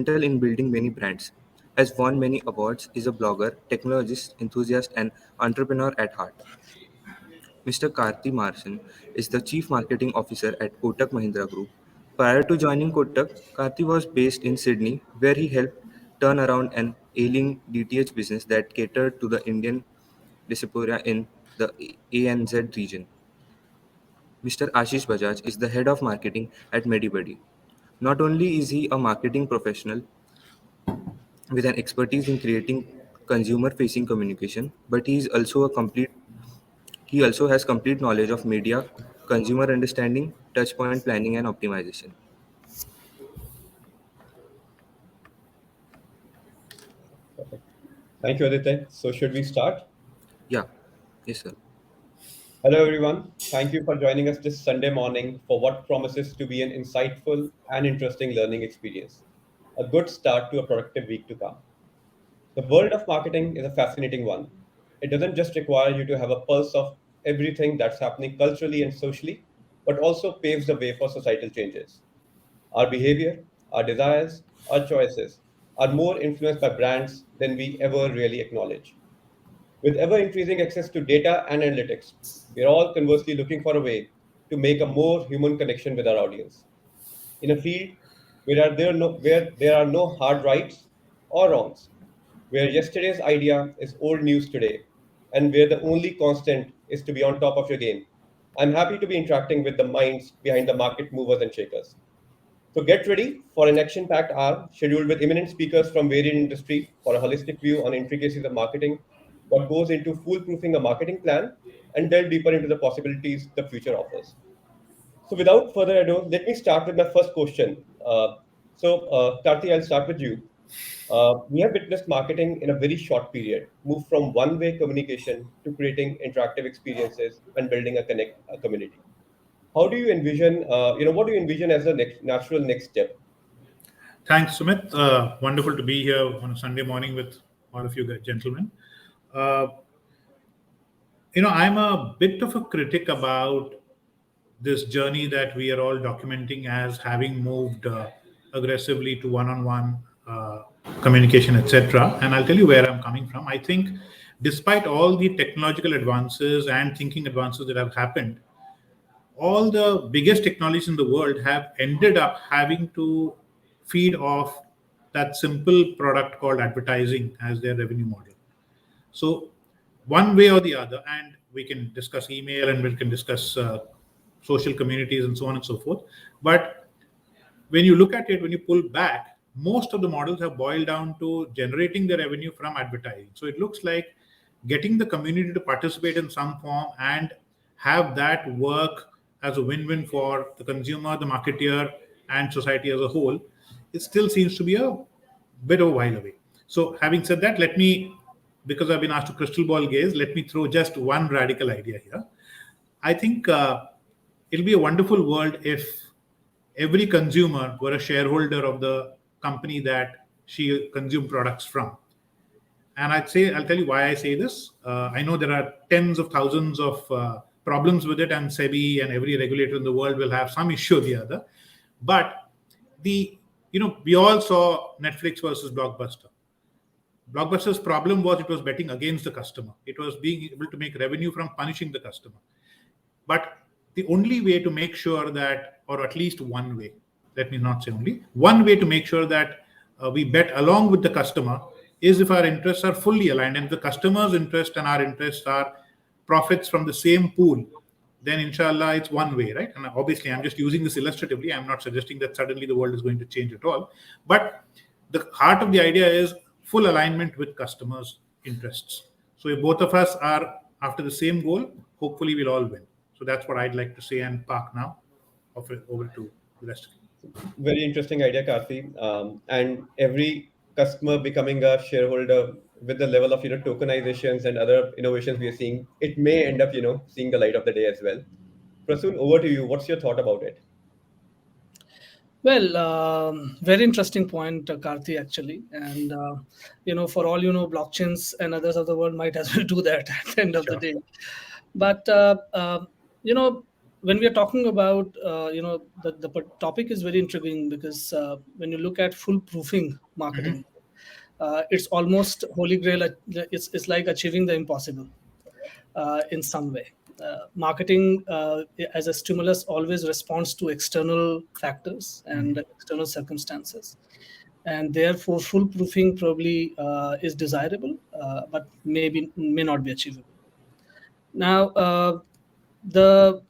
instrumental in building many brands, has won many awards, is a blogger, technologist, enthusiast, and entrepreneur at heart. Mr. Karthi Marsan is the Chief Marketing Officer at Kotak Mahindra Group. Prior to joining Kotak, Karthi was based in Sydney, where he helped turn around an ailing DTH business that catered to the Indian diaspora in the ANZ region. Mr. Ashish Bajaj is the head of marketing at Medibuddy. Not only is he a marketing professional with an expertise in creating consumer-facing communication, but he also has complete knowledge of media, consumer understanding, touchpoint planning, and optimization. Thank you, Aditya. So, should we start? Yeah, yes, sir. Hello, everyone. Thank you for joining us this Sunday morning for what promises to be an insightful and interesting learning experience. A good start to a productive week to come. The world of marketing is a fascinating one. It doesn't just require you to have a pulse of everything that's happening culturally and socially, but also paves the way for societal changes. Our behavior, our desires, our choices are more influenced by brands than we ever really acknowledge. With ever increasing access to data and analytics, we are all conversely looking for a way to make a more human connection with our audience. In a field where there are no hard rights or wrongs, where yesterday's idea is old news today, and where the only constant is to be on top of your game, I'm happy to be interacting with the minds behind the market movers and shakers. So get ready for an action-packed hour scheduled with eminent speakers from varied industry for a holistic view on intricacies of marketing, what goes into foolproofing a marketing plan, and delve deeper into the possibilities the future offers. So without further ado, let me start with my first question. Karthi, I'll start with you. We have witnessed marketing in a very short period move from one-way communication to creating interactive experiences and building a community. How do you envision, what do you envision as the natural next step? Thanks, Sumit. Wonderful to be here on a Sunday morning with all of you gentlemen. Uh, I'm a bit of a critic about this journey that we are all documenting as having moved aggressively to one-on-one communication, etc. And I'll tell you where I'm coming from. I think, despite all the technological advances and thinking advances that have happened, all the biggest technologies in the world have ended up having to feed off that simple product called advertising as their revenue model. So, one way or the other, and we can discuss email and we can discuss social communities and so on and so forth. But when you look at it, when you pull back, most of the models have boiled down to generating the revenue from advertising. So it looks like getting the community to participate in some form and have that work as a win-win for the consumer, the marketeer, and society as a whole, it still seems to be a bit of a while away. So having said that, because I've been asked to crystal ball gaze, let me throw just one radical idea here. I think it'll be a wonderful world if every consumer were a shareholder of the company that she consumed products from. And I'll tell you why I say this. I know there are tens of thousands of problems with it, and SEBI and every regulator in the world will have some issue or the other. But we all saw Netflix versus Blockbuster. Blockbuster's problem was it was betting against the customer. It was being able to make revenue from punishing the customer. But the only way to make sure that, or at least one way, let me not say only, one way to make sure that we bet along with the customer is if our interests are fully aligned, and the customer's interest and our interests are profits from the same pool, then inshallah it's one way, right? And obviously I'm just using this illustratively. I'm not suggesting that suddenly the world is going to change at all. But the heart of the idea is full alignment with customers' interests. So if both of us are after the same goal, hopefully we'll all win. So that's what I'd like to say and park now. Over to the rest of you. Very interesting idea, Karthi. And every customer becoming a shareholder with the level of tokenizations and other innovations we are seeing, it may end up seeing the light of the day as well. Prasun, over to you. What's your thought about it? Well, very interesting point, Karthi, actually. And, for all you know, blockchains and others of the world might as well do that at the end of the Sure. day. But, you know, when we are talking about, the topic is very intriguing because when you look at foolproofing marketing, it's almost holy grail. It's like achieving the impossible in some way. Marketing as a stimulus always responds to external factors and external circumstances, and therefore foolproofing probably is desirable, but may not be achievable. Now, the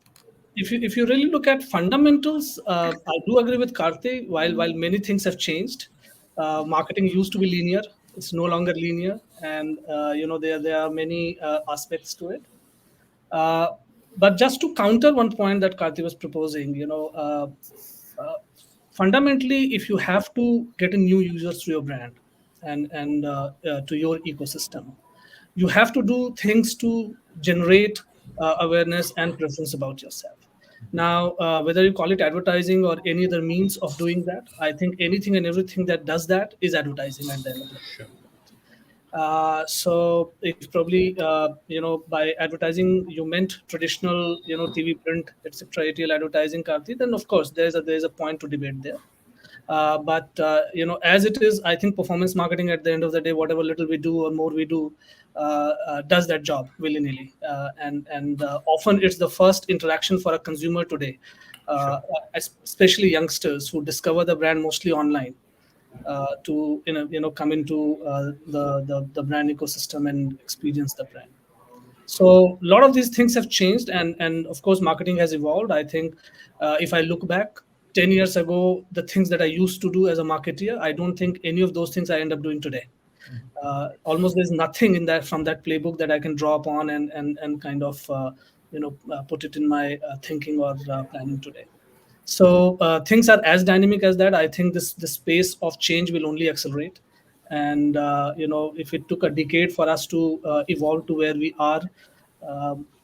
if you really look at fundamentals, I do agree with Karthi. While many things have changed, marketing used to be linear. It's no longer linear, and there are many aspects to it. Uh, but just to counter one point that Karthi was proposing, uh, fundamentally, if you have to get a new users to your brand and to your ecosystem, you have to do things to generate awareness and preference about yourself. Now, whether you call it advertising or any other means of doing that, I think anything and everything that does that is advertising at the end of the day. Sure. So if probably by advertising you meant traditional TV, print, etc., ATL advertising, Karthi, then of course there's a point to debate there. But as it is, I think performance marketing at the end of the day, whatever little we do or more we do, does that job willy nilly, and often it's the first interaction for a consumer today, uh, Sure. especially youngsters who discover the brand mostly online, to come into the brand ecosystem and experience the brand. So a lot of these things have changed, and of course marketing has evolved. I think if I look back 10 years ago, the things that I used to do as a marketeer, I don't think any of those things I end up doing today. Almost there's nothing in that from that playbook that I can draw upon and kind of put it in my thinking or planning today. So things are as dynamic as that. I think this pace of change will only accelerate, and if it took a decade for us to evolve to where we are,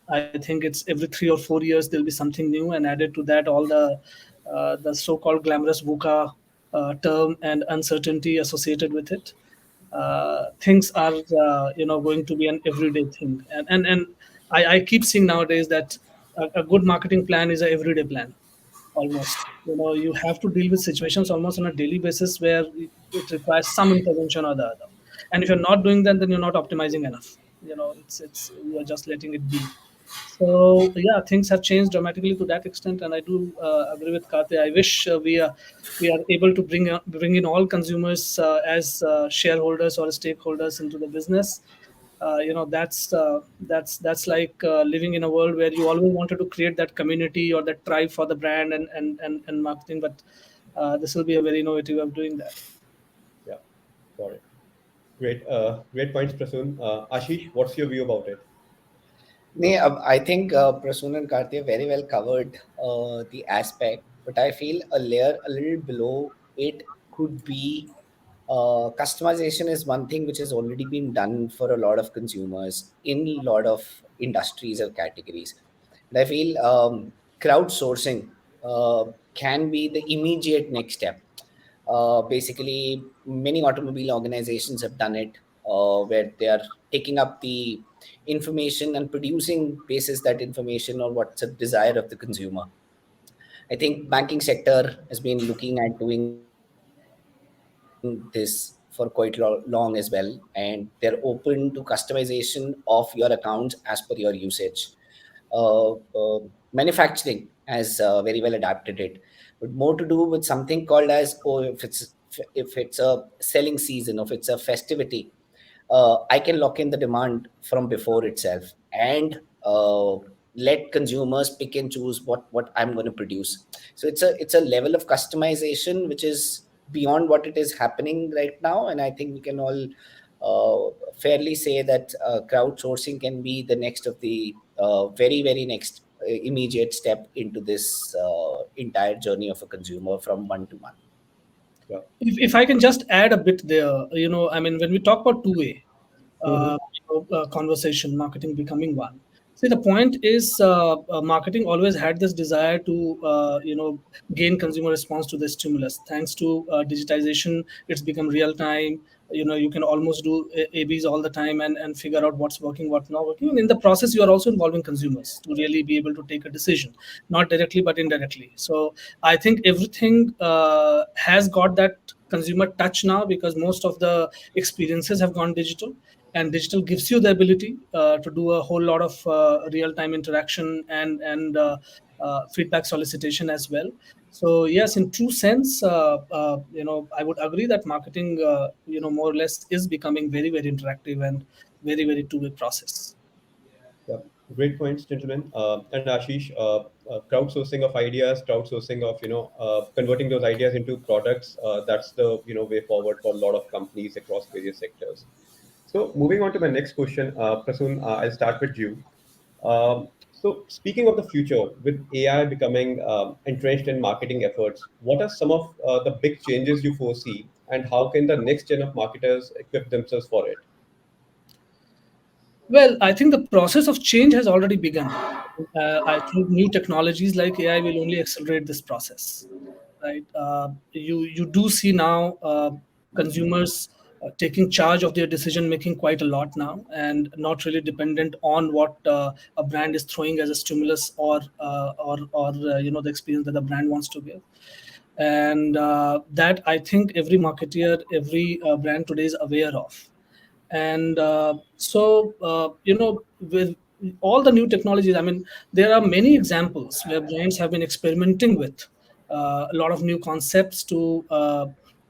I think it's every 3 or 4 years there'll be something new, and added to that all the so-called glamorous VUCA term and uncertainty associated with it. Things are going to be an everyday thing, and I keep seeing nowadays that a good marketing plan is a everyday plan. Almost, you have to deal with situations almost on a daily basis where it requires some intervention or the other, and if you're not doing that, then you're not optimizing enough. It's you're just letting it be. So yeah, things have changed dramatically to that extent, and I do agree with Kate. I wish we are able to bring in all consumers as shareholders or stakeholders into the business. That's like living in a world where you always wanted to create that community or that tribe for the brand and marketing, but this will be a very innovative way of doing that. Yeah, got it. Great points, Prasoon. Ashish, what's your view about it? I think Prasoon and Karthi very well covered the aspect, but I feel a layer a little below it could be customization is one thing which has already been done for a lot of consumers in a lot of industries or categories. And I feel crowdsourcing can be the immediate next step. Basically, many automobile organizations have done it, where they are taking up the information and producing basis that information or what's a desire of the consumer. I think banking sector has been looking at doing this for quite long as well, and they're open to customization of your accounts as per your usage. Manufacturing has very well adapted it, but more to do with something called as, oh, if it's a selling season, or if it's a festivity, I can lock in the demand from before itself and let consumers pick and choose what I'm going to produce. So it's a level of customization which is beyond what it is happening right now, and I think we can all fairly say that crowdsourcing can be the next of the very next immediate step into this entire journey of a consumer from one to one. Yeah. If I can just add a bit there, I mean, when we talk about two-way Mm-hmm. conversation, marketing becoming one. See, the point is, marketing always had this desire to, gain consumer response to the stimulus. Thanks to digitization, it's become real time. You can almost do ABs all the time and figure out what's working, what's not working. And in the process, you are also involving consumers to really be able to take a decision, not directly but indirectly. So I think everything has got that consumer touch now, because most of the experiences have gone digital, and digital gives you the ability to do a whole lot of real-time interaction and feedback solicitation as well. So yes, in true sense, I would agree that marketing, more or less is becoming very, very interactive and very, very two-way process. Yeah, great points, gentlemen. And Ashish, crowdsourcing of ideas, crowdsourcing of converting those ideas into products. That's the way forward for a lot of companies across various sectors. So moving on to my next question, Prasun, I'll start with you. So speaking of the future, with AI becoming entrenched in marketing efforts, what are some of the big changes you foresee, and how can the next gen of marketers equip themselves for it? Well, I think the process of change has already begun. I think new technologies like AI will only accelerate this process, right? You do see now consumers taking charge of their decision making quite a lot now, and not really dependent on what a brand is throwing as a stimulus, or the experience that the brand wants to give. And that, I think, every marketeer, every brand today is aware of. And with all the new technologies, I mean, there are many examples where brands have been experimenting with a lot of new concepts to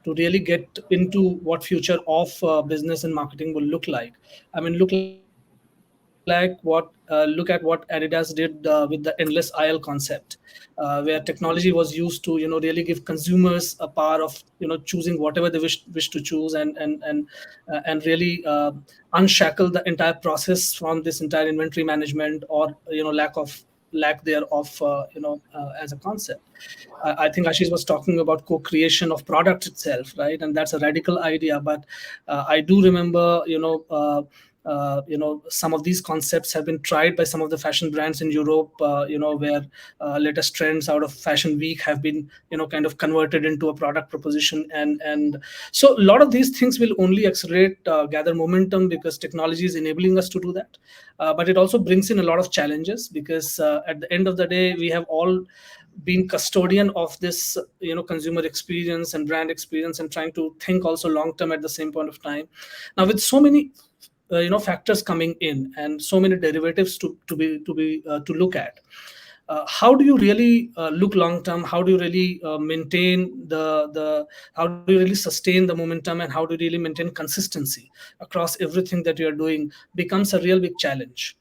really get into what future of business and marketing will look like. I mean, look at what Adidas did with the endless aisle concept, where technology was used to really give consumers a power of choosing whatever they wish to choose, and really unshackle the entire process from this entire inventory management, or lack thereof, as a concept. I think Ashish was talking about co-creation of product itself, right? And that's a radical idea. But I do remember, some of these concepts have been tried by some of the fashion brands in Europe, where latest trends out of Fashion Week have been, kind of converted into a product proposition. And so a lot of these things will only accelerate, gather momentum, because technology is enabling us to do that. But it also brings in a lot of challenges, because at the end of the day, we have all being custodian of this consumer experience and brand experience, and trying to think also long term at the same point of time. Now, with so many factors coming in, and so many derivatives to look at, how do you really look long term? How do you really maintain the how do you really sustain the momentum, and how do you really maintain consistency across everything that you are doing, becomes a real big challenge.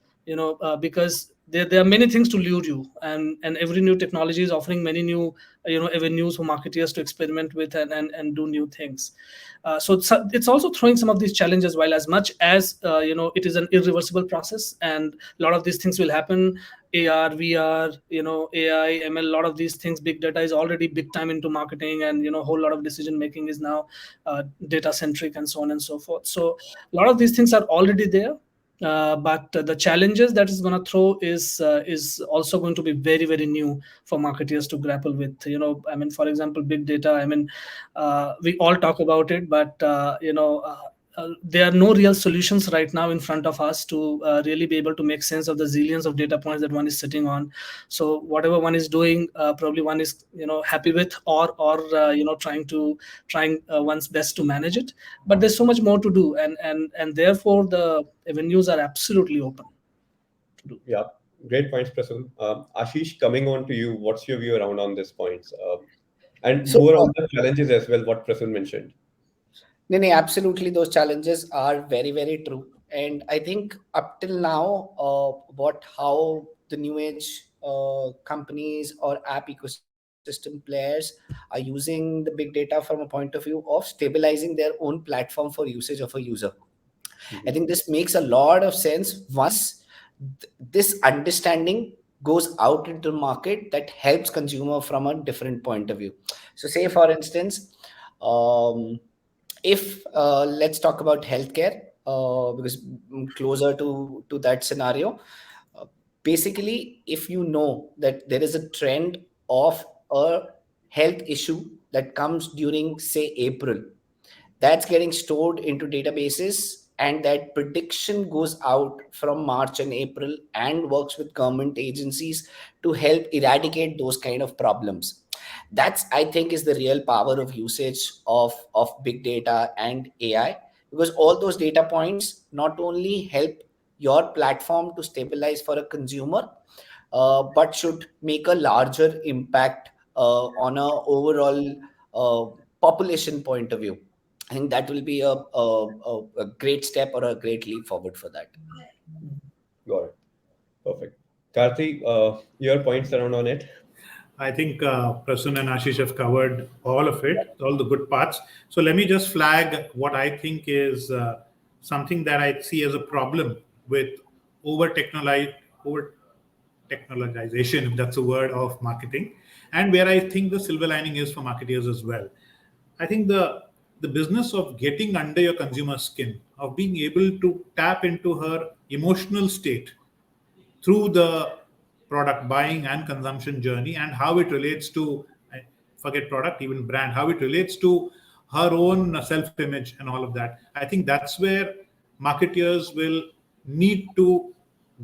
Because there are many things to lure you, and every new technology is offering many new avenues for marketers to experiment with, and do new things. So it's also throwing some of these challenges, while as much as it is an irreversible process, and a lot of these things will happen. AR, VR, AI, ML, a lot of these things, big data is already big time into marketing, and a whole lot of decision making is now data centric, and so on and so forth. So a lot of these things are already there. But the challenges that is going to throw is also going to be very, very new for marketers to grapple with. I mean, for example, big data. I mean, we all talk about it, but there are no real solutions right now in front of us to really be able to make sense of the zillions of data points that one is sitting on. So whatever one is doing, probably one is happy with, or trying one's best to manage it. But there's so much more to do, and therefore the avenues are absolutely open to do. Yeah, great points, Prasun. Ashish, coming on to you, what's your view around on these points? And So, more on the challenges as well, what Prasun mentioned. no, no, absolutely, those challenges are very, very true. And I think up till now, what how the new age companies or app ecosystem players are using the big data from a point of view of stabilizing their own platform for usage of a user. I Mhm. think this makes a lot of sense once this understanding goes out into the market, that helps consumer from a different point of view. So, say for instance, um, if let's talk about healthcare, because closer to that scenario. Basically, if you know that there is a trend of a health issue that comes during, say, April, that's getting stored into databases, and that prediction goes out from March and April and works with government agencies to help eradicate those kind of problems. That's, I think, is the real power of usage of big data and AI, because all those data points not only help your platform to stabilize for a consumer, but should make a larger impact on a overall population point of view. I think that will be a great step or a great leap forward for that. Got it. Perfect. Karthi, your points around on it? I think Prasun and Ashish have covered all of it, all the good parts. So let me just flag what I think is something that I see as a problem with over over technologization, if that's a word, of marketing, and where I think the silver lining is for marketers as well. I think the business of getting under your consumer's skin, of being able to tap into her emotional state through the product buying and consumption journey, and how it relates to, forget product, even brand, how it relates to her own self image and all of that. I think that's where marketeers will need to,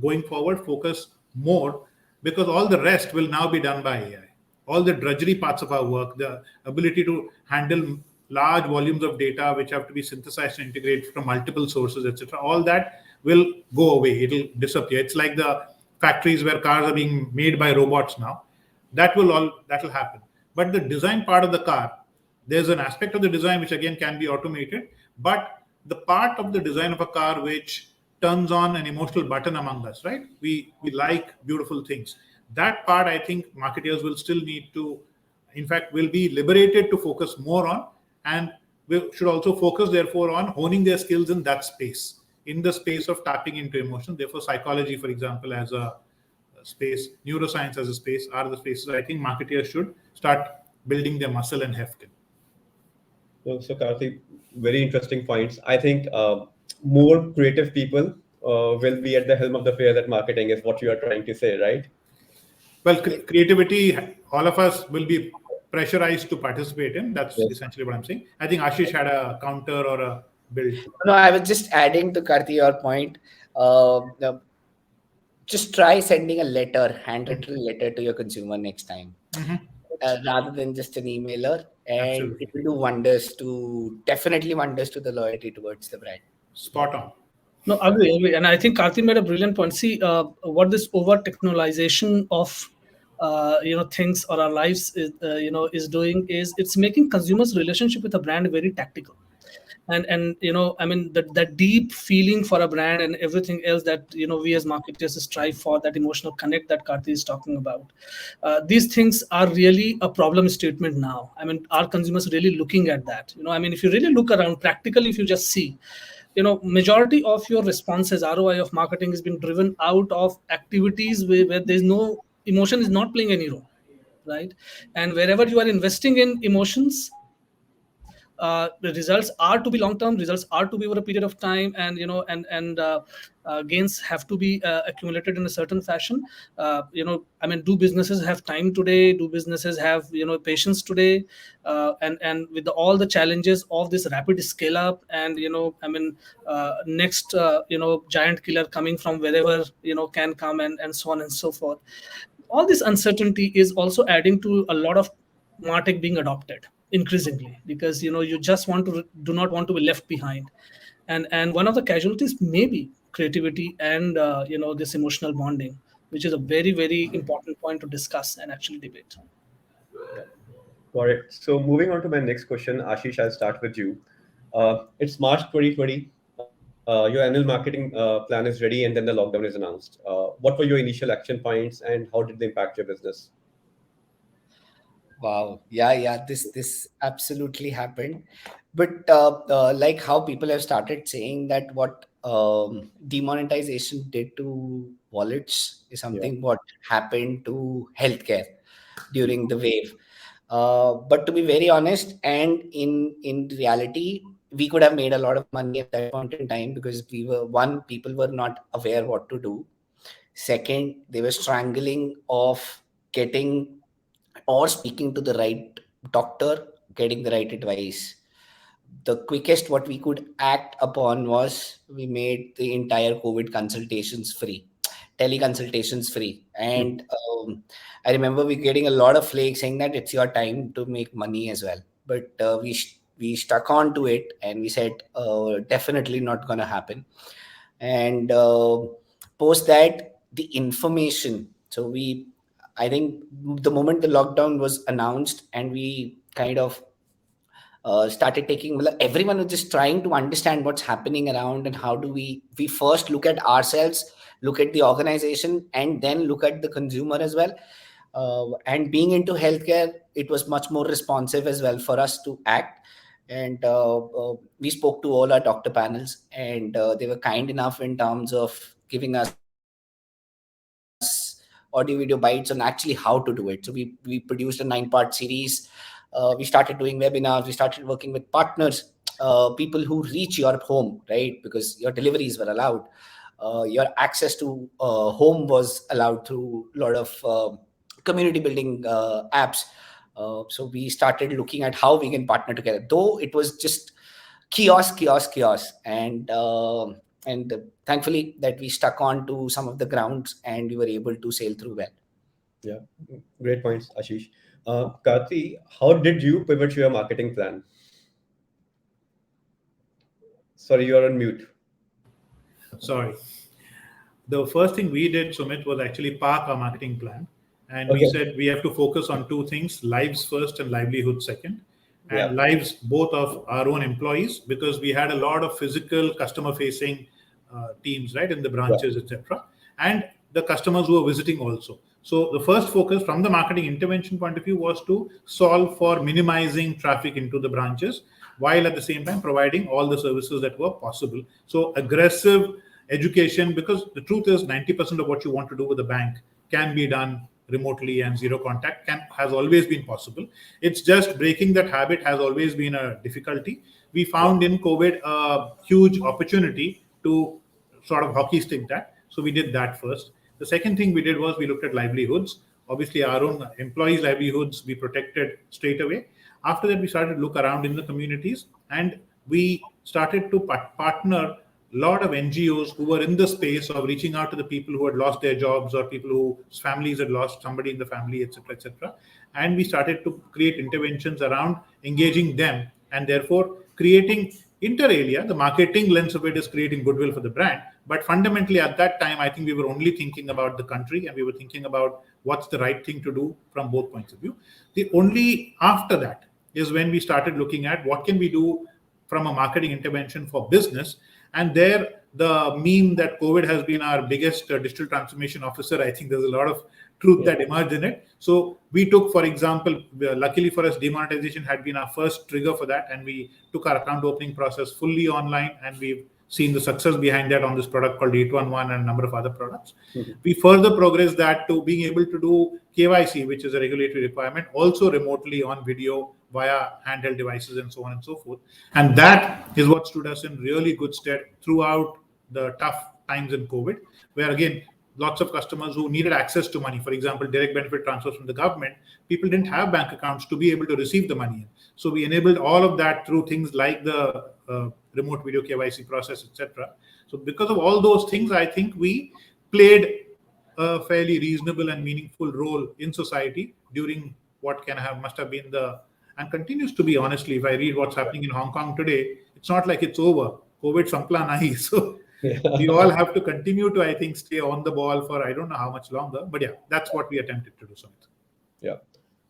going forward, focus more, because all the rest will now be done by AI. All the drudgery parts of our work, the ability to handle large volumes of data which have to be synthesized and integrated from multiple sources, etc., all that will go away. It'll disappear. It's like the factories where cars are being made by robots now. That will happen. But the design part of the car, there's an aspect of the design which again can be automated, but the part of the design of a car which turns on an emotional button among us, right? We like beautiful things. That part, I think marketers will still need to, in fact, will be liberated to focus more on, and we should also focus therefore on honing their skills in that space, in the space of tapping into emotion. Therefore, psychology, for example, as a space, neuroscience as a space, are the spaces I think marketers should start building their muscle and heft in. So Karthi, very interesting points. I think more creative people will be at the helm of the fair at marketing, is what you are trying to say, right? Well, creativity, all of us will be pressurized to participate in. That's Yes. essentially what I'm saying. I think Ashish had a counter or a build. No, I was just adding to Karthi your point. No, just try sending a letter, handwritten letter to your consumer next time, rather than just an emailer, and it Absolutely. will do wonders to, definitely wonders to the loyalty towards the brand. Spot on. No, agree. And I think Karthi made a brilliant point. See, what this over technologization of things or our lives is is doing is it's making consumers' relationship with a brand very tactical. And I mean that deep feeling for a brand and everything else that we as marketers strive for, that emotional connect that Karthi is talking about. These things are really a problem statement now. I mean, are consumers really looking at that? I mean, if you really look around practically, if you just see, majority of your responses, ROI of marketing is being driven out of activities where there's no emotion is not playing any role, right? And wherever you are investing in emotions, the results are to be long term, results are to be over a period of time, and gains have to be accumulated in a certain fashion. I mean, do businesses have time today? Do businesses have patience today? And with all the challenges of this rapid scale up, and I mean, next giant killer coming from wherever can come, and so on and so forth. All this uncertainty is also adding to a lot of martech being adopted increasingly, because you just do not want to be left behind. And one of the casualties may be creativity and this emotional bonding, which is a very, very important point to discuss and actually debate. Yeah. Got it. So moving on to my next question, Ashish, I'll start with you. It's March 2020. Your annual marketing plan is ready, and then the lockdown is announced. What were your initial action points, and how did they impact your business? Wow. Yeah. This absolutely happened. But like how people have started saying that what demonetization did to wallets is Yeah. something what happened to healthcare during the wave. But to be very honest, and in reality, we could have made a lot of money at that point in time, because people were not aware what to do. Second, they were strangling of getting or speaking to the right doctor, getting the right advice. The quickest what we could act upon was we made the entire COVID consultations free, teleconsultations free. And I remember we getting a lot of flakes saying that it's your time to make money as well. But we stuck on to it and we said, definitely not going to happen. And post that, the information. So I think the moment the lockdown was announced and we kind of started taking, well, everyone was just trying to understand what's happening around and how do we first look at ourselves, look at the organization, and then look at the consumer as well. And being into healthcare, it was much more responsive as well for us to act. And we spoke to all our doctor panels, and they were kind enough in terms of giving us audio video bites on actually how to do it. So we produced a 9-part series. We started doing webinars. We started working with partners, people who reach your home, right? Because your deliveries were allowed. Your access to home was allowed through a lot of community building apps. So we started looking at how we can partner together. Though it was just chaos, and thankfully that we stuck on to some of the grounds and we were able to sail through well. Yeah, great points, Ashish. Karthi, how did you pivot your marketing plan? Sorry, you're on mute. Sorry. The first thing we did, Sumit, was actually park our marketing plan. And we Okay. said we have to focus on two things: lives first and livelihood second. Yeah. And lives both of our own employees, because we had a lot of physical customer facing teams, right, in the branches, etc. And the customers who were visiting also. So the first focus from the marketing intervention point of view was to solve for minimizing traffic into the branches, while at the same time providing all the services that were possible. So aggressive education, because the truth is 90% of what you want to do with a bank can be done remotely, and zero contact has always been possible. It's just breaking that habit has always been a difficulty. We found in COVID a huge opportunity to sort of hockey stick that. So we did that first. The second thing we did was we looked at livelihoods. Obviously, our own employees' livelihoods we protected straight away. After that, we started to look around in the communities, and we started to partner a lot of NGOs who were in the space of reaching out to the people who had lost their jobs, or people whose families had lost somebody in the family, etc., etc. And we started to create interventions around engaging them, and therefore creating inter alia. The marketing lens of it is creating goodwill for the brand, but fundamentally at that time, I think we were only thinking about the country, and we were thinking about what's the right thing to do from both points of view. The only after that is when we started looking at what can we do from a marketing intervention for business. And there, the meme that COVID has been our biggest digital transformation officer, I think there's a lot of truth that emerged in it. So we took, for example, luckily for us, demonetization had been our first trigger for that. And we took our account opening process fully online, and we've seen the success behind that on this product called 811 and a number of other products. We further progressed that to being able to do KYC, which is a regulatory requirement, also remotely on video via handheld devices and so on and so forth. And that is what stood us in really good stead throughout the tough times in COVID, where again, lots of customers who needed access to money, for example, direct benefit transfers from the government, people didn't have bank accounts to be able to receive the money. So we enabled all of that through things like the remote video KYC process, etc. So because of all those things, I think we played a fairly reasonable and meaningful role in society during what must have been and continues to be, honestly, if I read what's happening in Hong Kong today, it's not like it's over. COVID sampla nahi. So we all have to continue to, I think, stay on the ball for I don't know how much longer. But yeah, that's what we attempted to do, Sumit. Yeah.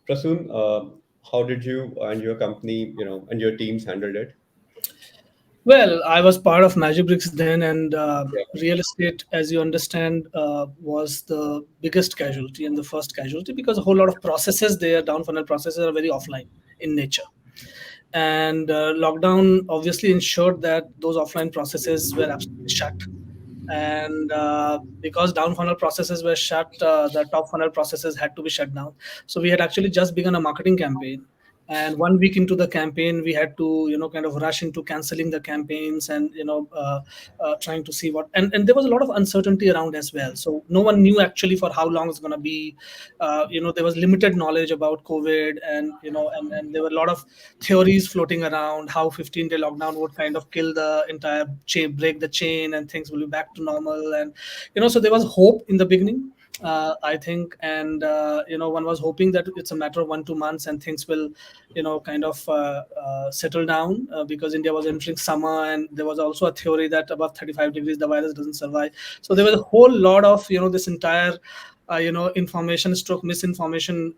Prasun, how did you and your company, and your teams handled it? Well, I was part of Magic Bricks then, and Yeah. real estate, as you understand, was the biggest casualty and the first casualty, because a whole lot of processes there, down funnel processes, are very offline in nature. And lockdown obviously ensured that those offline processes were absolutely shut. And because down funnel processes were shut, the top funnel processes had to be shut down. So we had actually just begun a marketing campaign, And 1 week into the campaign, we had to kind of rush into canceling the campaigns, and trying to see what, and there was a lot of uncertainty around as well, so no one knew actually for how long it's going to be. There was limited knowledge about COVID, and and there were a lot of theories floating around how 15-day lockdown would kind of kill the entire chain, break the chain, and things will be back to normal. And so there was hope in the beginning, I think, and one was hoping that it's a matter of 1-2 months and things will, kind of settle down, because India was entering summer, and there was also a theory that above 35 degrees the virus doesn't survive. So there was a whole lot of this entire information stroke misinformation,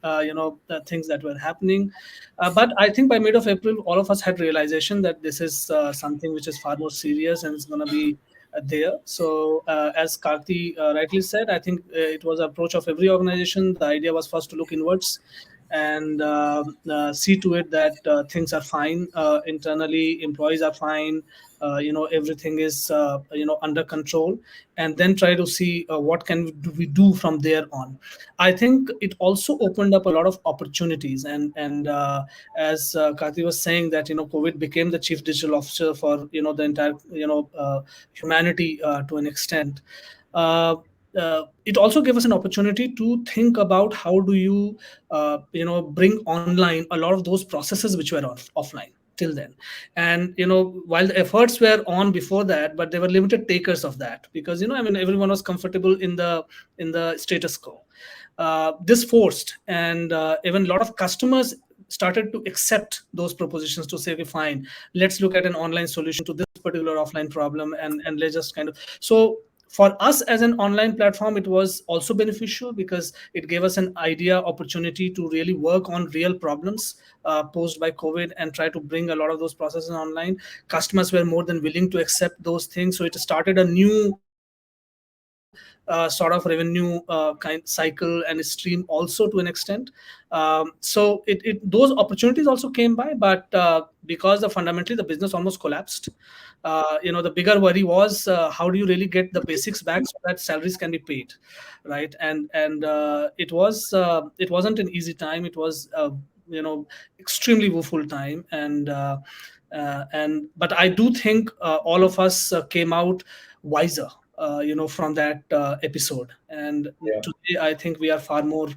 things that were happening. But I think by mid of April, all of us had realization that this is something which is far more serious, and it's going to be there. So as Karti rightly said, I think it was approach of every organization. The idea was first to look inwards and see to it that things are fine internally, employees are fine, everything is under control, and then try to see what can we do from there on. I think it also opened up a lot of opportunities, and as Karti was saying, that COVID became the chief digital officer for the entire humanity to an extent. It also gave us an opportunity to think about how do you bring online a lot of those processes which were offline till then. And while the efforts were on before that, but there were limited takers of that, because everyone was comfortable in the status quo. This forced, and even a lot of customers started to accept those propositions to say, okay, fine, let's look at an online solution to this particular offline problem, and let's just kind of. So for us as an online platform, it was also beneficial because it gave us an idea, opportunity to really work on real problems posed by COVID and try to bring a lot of those processes online. Customers were more than willing to accept those things, so it started a new sort of revenue kind cycle and stream also to an extent. So those opportunities also came by, but because fundamentally the business almost collapsed. The bigger worry was how do you really get the basics back so that salaries can be paid, right? And it wasn't an easy time. It was extremely woeful time, and but I do think all of us came out wiser, from that episode. And Yeah. today, I think we are far more,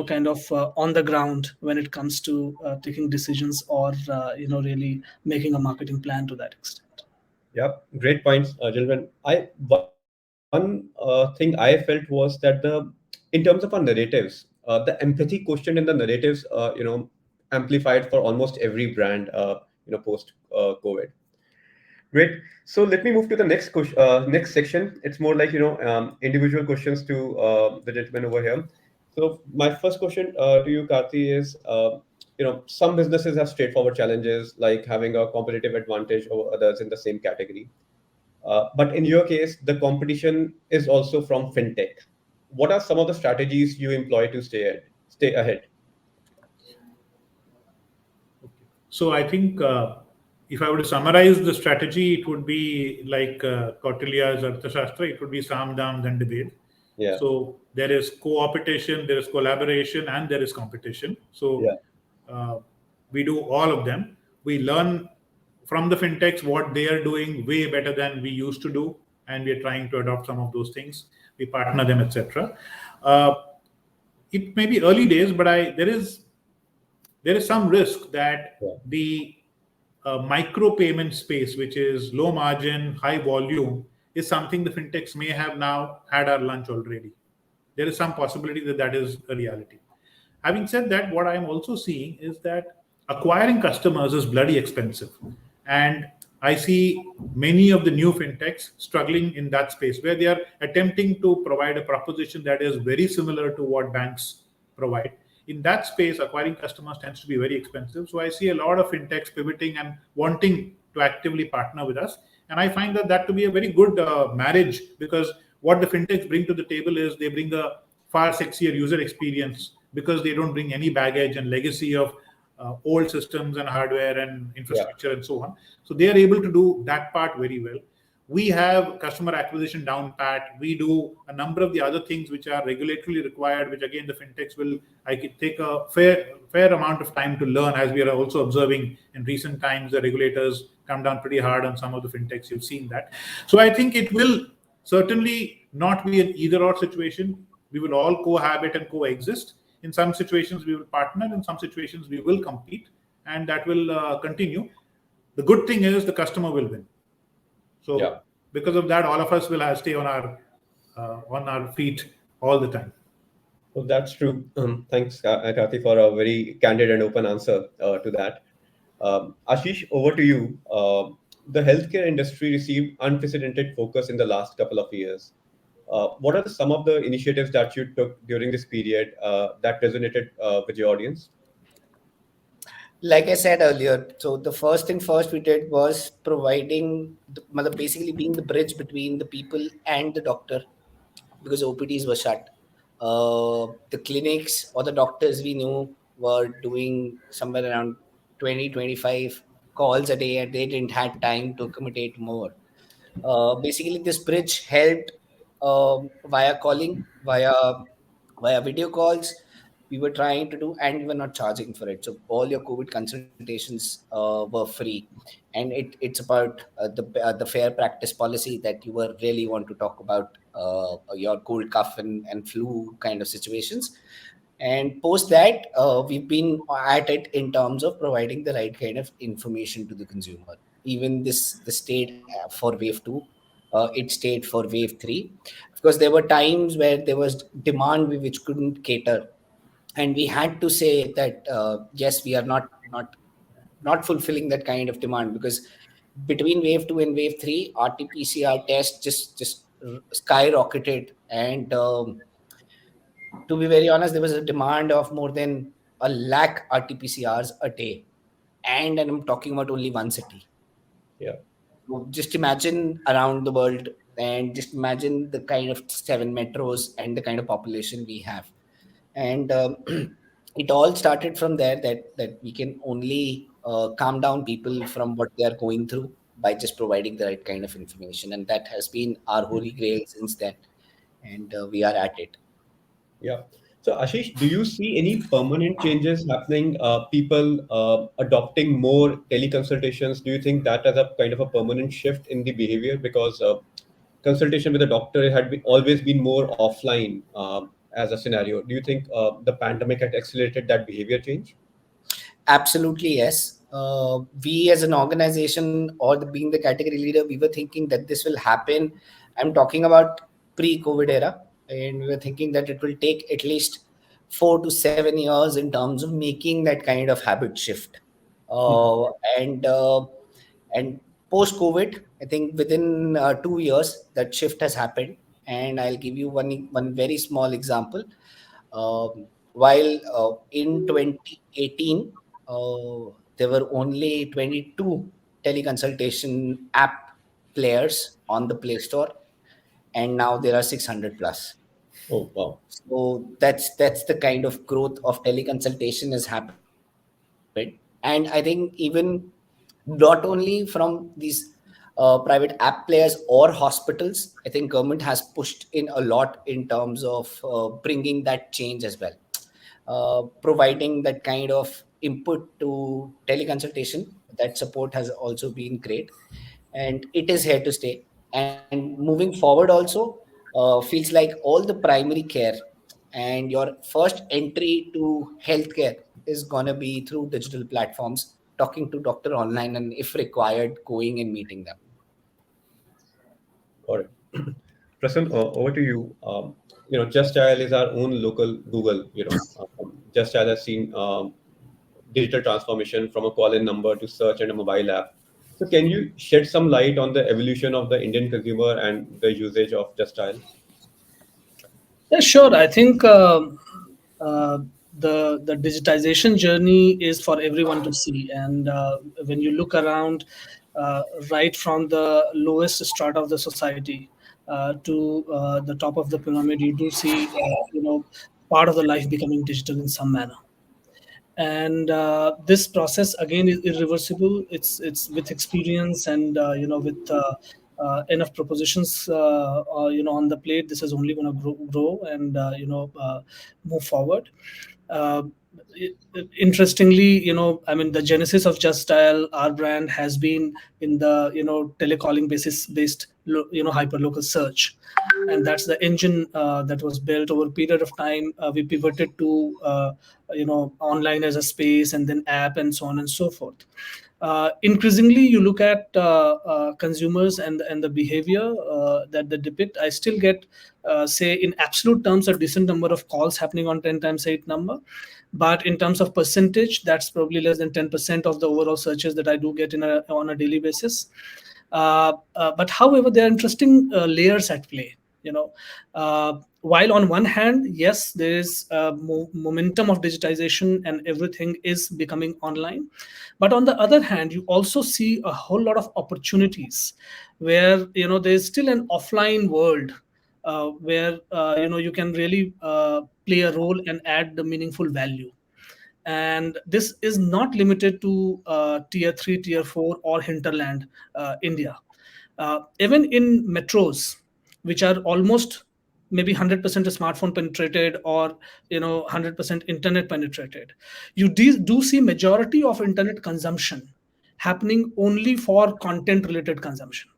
kind of on the ground when it comes to taking decisions, or really making a marketing plan to that extent. Yeah, great points, gentlemen. One thing I felt was that in terms of our narratives, the empathy quotient in the narratives, amplified for almost every brand, post COVID. Great. So let me move to the next question, next section. It's more like individual questions to the gentleman over here. So my first question to you, Karthi, is some businesses have straightforward challenges like having a competitive advantage over others in the same category. But in your case, the competition is also from fintech. What are some of the strategies you employ to stay ahead? So I think if I were to summarize the strategy, it would be like Kautilya's Arthashastra. It would be Sam, Dam, then debate. Yeah. So there is co-opetition, there is collaboration, and there is competition. So Yeah. we do all of them. We learn from the fintechs what they are doing way better than we used to do, and we are trying to adopt some of those things. We partner them, etc. It may be early days, but there is some risk that Yeah. the micro payment space, which is low margin, high volume, is something the fintechs may have now had our lunch already. There is some possibility that that is a reality. Having said that, what I am also seeing is that acquiring customers is bloody expensive. And I see many of the new fintechs struggling in that space where they are attempting to provide a proposition that is very similar to what banks provide. In that space, acquiring customers tends to be very expensive. So I see a lot of fintechs pivoting and wanting to actively partner with us. And I find that to be a very good marriage, because what the fintechs bring to the table is they bring a far sexier user experience, because they don't bring any baggage and legacy of old systems and hardware and Yeah. infrastructure and so on. So they are able to do that part very well. we have customer acquisition down pat. We do a number of the other things which are regulatorily required, which again the fintechs will I could take a fair amount of time to learn. As we are also observing in recent times, the regulators come down pretty hard on some of the fintechs. You've seen that. So I think it will certainly not be an either or situation. We will all cohabit and coexist. In some situations we will partner, in some situations we will compete, and that will continue. The good thing is the customer will win. So Yeah. because of that, all of us will have stay on our feet all the time. Well, that's true. Thanks, Kathy, for a very candid and open answer to that. Ashish, over to you. The healthcare industry received unprecedented focus in the last couple of years. What are some of the initiatives that you took during this period that resonated with your audience? Like I said earlier, so the first thing first we did was providing, basically being the bridge between the people and the doctor, because OPDs were shut. The clinics or the doctors we knew were doing somewhere around 20, 25 calls a day, and they didn't have time to accommodate more. Basically, this bridge helped via calling, via video calls. We were trying to do, and we were not charging for it. So all your COVID consultations were free, and it's about the fair practice policy that you were really want to talk about your cold, cough, and flu kind of situations. And post that, we've been at it in terms of providing the right kind of information to the consumer. Even the stayed for wave two, it stayed for wave three. Of course, there were times where there was demand which couldn't cater, and we had to say that yes, we are not fulfilling that kind of demand, because between wave two and wave three, RT-PCR tests just skyrocketed, and to be very honest, there was a demand of more than a lakh RT-PCRs a day, and I'm talking about only one city. Yeah. So just imagine around the world, and just imagine the kind of seven metros and the kind of population we have. And it all started from there, that we can only calm down people from what they are going through by just providing the right kind of information. And that has been our holy grail since then. And we are at it. Yeah. So, Ashish, do you see any permanent changes happening? People adopting more teleconsultations? Do you think that as a kind of a permanent shift in the behavior? Because consultation with a doctor had always been more offline as a scenario. Do you think the pandemic had accelerated that behavior change? Absolutely, yes. We as an organization, or being the category leader, we were thinking that this will happen. I'm talking about pre-COVID era, and we were thinking that it will take at least 4 to 7 years in terms of making that kind of habit shift. Uh, and uh, and post-COVID, I think within 2 years that shift has happened. And I'll give you one very small example. While in 2018, there were only 22 teleconsultation app players on the Play Store, and now there are 600 plus. Oh, wow. So that's the kind of growth of teleconsultation has happened. And I think even not only from these private app players or hospitals, I think government has pushed in a lot in terms of bringing that change as well, providing that kind of input to teleconsultation. That support has also been great, and it is here to stay. And moving forward also, feels like all the primary care and your first entry to healthcare is going to be through digital platforms, talking to doctor online, and if required, going and meeting them. Got it. Prasan, over to you. Just Dial is our own local Google. Just Dial has seen digital transformation from a call-in number to search and a mobile app. So, can you shed some light on the evolution of the Indian consumer and the usage of Just Dial? Yeah, sure. I think uh, the digitization journey is for everyone to see, and when you look around, uh, right from the lowest strata of the society to the top of the pyramid, you do see part of the life becoming digital in some manner. And this process again is irreversible. It's with experience, and with enough propositions on the plate, this is only going to grow and move forward. uh, Interestingly, I mean, the genesis of Just Dial, our brand, has been in the telecalling based hyper local search, and that's the engine that was built over a period of time. We pivoted to online as a space, and then app, and so on and so forth. Increasingly, you look at consumers and the behavior that they depict. I still get, say, in absolute terms, a decent number of calls happening on 10 times 8 number, but in terms of percentage, that's probably less than 10% of the overall searches that I do get on a daily basis. But however, there are interesting layers at play. While on one hand, yes, there is momentum of digitization and everything is becoming online, but on the other hand, you also see a whole lot of opportunities where there is still an offline world where you can really play a role and add the meaningful value. And this is not limited to tier 3, tier 4, or hinterland India. Even in metros, which are almost maybe 100% smartphone penetrated, or 100% internet penetrated, you do see majority of internet consumption happening only for content related consumption,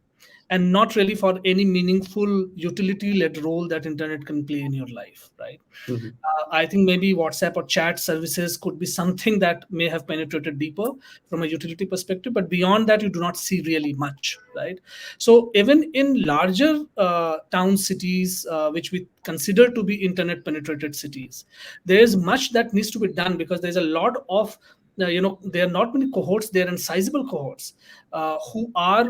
and not really for any meaningful utility led role that internet can play in your life, right? Mhm. I think maybe WhatsApp or chat services could be something that may have penetrated deeper from a utility perspective, but beyond that, you do not see really much, right? So even in larger town cities, which we consider to be internet penetrated cities, there is much that needs to be done, because there's a lot of there are not many cohorts there, and sizable cohorts who are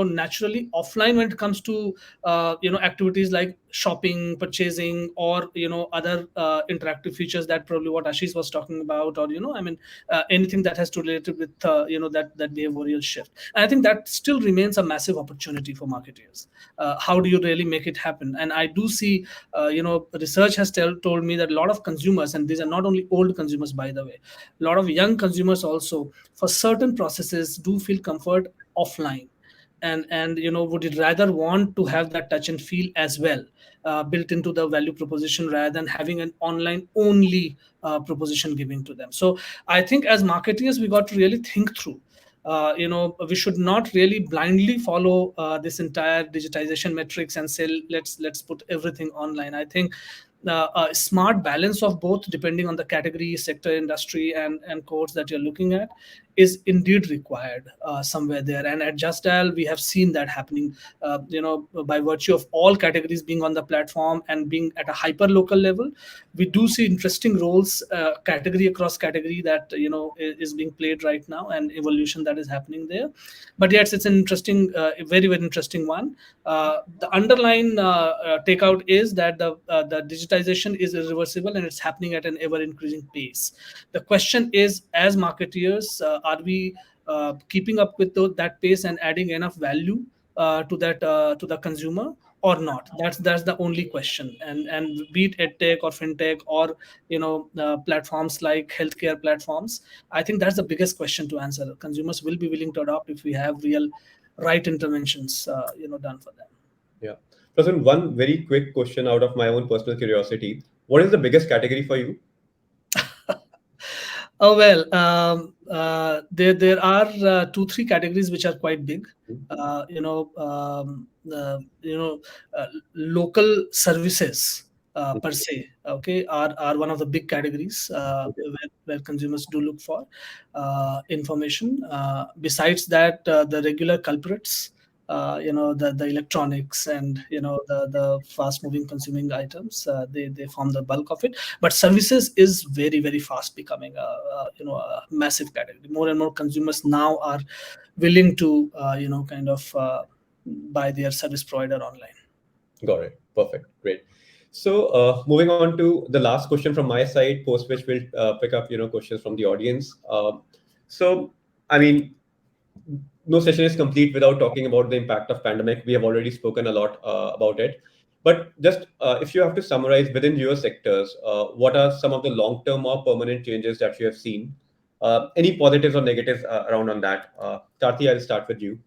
naturally offline when it comes to activities like shopping, purchasing, or other interactive features, that probably what Ashish was talking about, or I mean, anything that has to relate with that behavioral shift. And I think that still remains a massive opportunity for marketers. How do you really make it happen? And I do see research has told me that a lot of consumers, and these are not only old consumers, by the way, a lot of young consumers also, for certain processes, do feel comfort offline, and would rather want to have that touch and feel as well, built into the value proposition, rather than having an online only proposition giving to them. So I think as marketers, we got to really think through, we should not really blindly follow this entire digitization metrics and say let's put everything online. I think a smart balance of both, depending on the category, sector, industry, and codes that you're looking at, is indeed required somewhere there. And at Just Dial, we have seen that happening, by virtue of all categories being on the platform and being at a hyper local level. We do see interesting roles, category across category, that is being played right now, and evolution that is happening there. But yes, it's an interesting, very very interesting one. The underlying takeout is that the digitization is irreversible, and it's happening at an ever increasing pace. The question is, as marketeers, are we keeping up with that pace and adding enough value to the consumer, or not? That's the only question. And be it edtech or fintech, or platforms like healthcare platforms, I think that's the biggest question to answer. Consumers will be willing to adopt if we have real right interventions done for them. Yeah. Prasun, one very quick question out of my own personal curiosity. What is the biggest category for you? Oh well, there are 2 3 categories which are quite big. Local services per se, okay, are one of the big categories where consumers do look for information. Besides that, the regular culprits, the electronics, and the fast moving consuming items, they form the bulk of it. But services is very very fast becoming a massive category. More and more consumers now are willing to kind of buy their service provider online. Got it. Perfect. Great. So, moving on to the last question from my side, post which we'll pick up, questions from the audience. So, I mean, no session is complete without talking about the impact of pandemic. We have already spoken a lot about it, but just if you have to summarize within your sectors, what are some of the long-term or permanent changes that you have seen? Any positives or negatives around on that? Karthi, I'll start with you.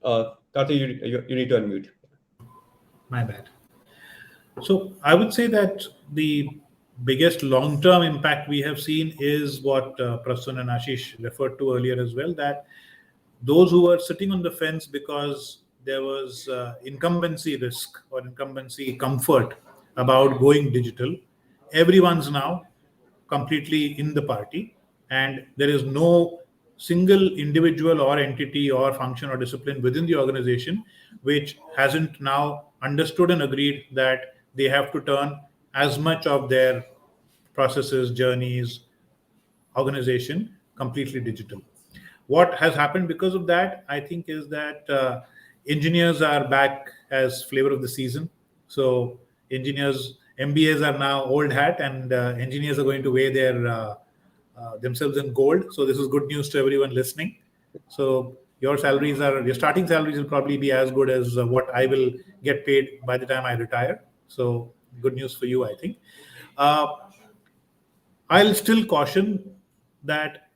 Karthi, you need to unmute. My bad. So I would say that the biggest long-term impact we have seen is what Prasun and Ashish referred to earlier as well, that those who were sitting on the fence because there was incumbency risk or incumbency comfort about going digital, everyone's now completely in the party, and there is no single individual or entity or function or discipline within the organization which hasn't now understood and agreed that they have to turn as much of their processes, journeys, organization completely digital. What has happened because of that, I think, is that engineers are back as flavor of the season. So engineers, MBAs are now old hat, and engineers are going to wear their themselves in gold. So this is good news to everyone listening. So your starting salaries will probably be as good as what I will get paid by the time I retire. So good news for you, I think. Uh, I'll still caution that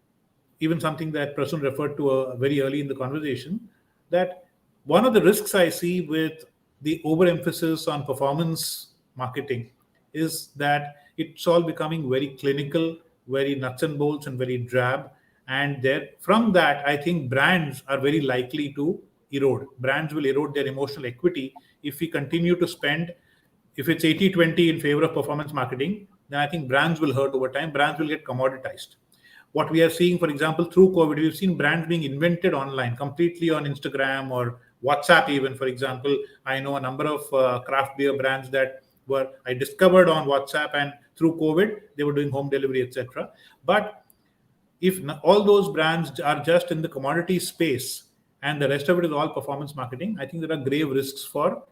even something that Prasun referred to very early in the conversation, that one of the risks I see with the overemphasis on performance marketing is that it's all becoming very clinical, very nuts and bolts, and very drab. And there, from that, I think brands are very likely to erode. Brands will erode their emotional equity if we continue to spend. If it's 80-20 in favor of performance marketing, then I think brands will hurt over time. Brands will get commoditized. What we are seeing, for example, through COVID, we've seen brands being invented online, completely on Instagram or WhatsApp, even. For example, I know a number of craft beer brands that were I discovered on WhatsApp, and through COVID, they were doing home delivery, etc. But if all those brands are just in the commodity space and the rest of it is all performance marketing, I think there are grave risks for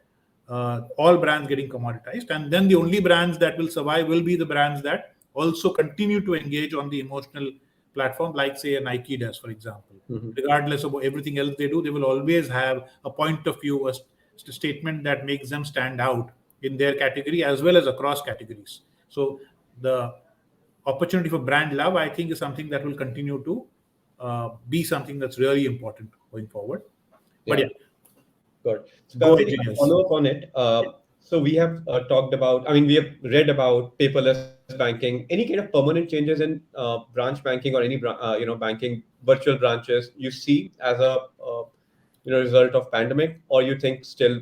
all brands getting commoditized. And then the only brands that will survive will be the brands that also continue to engage on the emotional platform, like, say, a Nike does, for example. Mhm. Regardless of everything else they do, they will always have a point of view, a statement that makes them stand out in their category as well as across categories. So the opportunity for brand love, I think, is something that will continue to be something that's really important going forward. But Yeah. yeah, Good. So, go Karthik, a engineers. follow up on it. So, we have talked about, I mean, we have read about paperless banking. Any kind of permanent changes in branch banking or any, banking virtual branches you see as a, result of pandemic, or you think still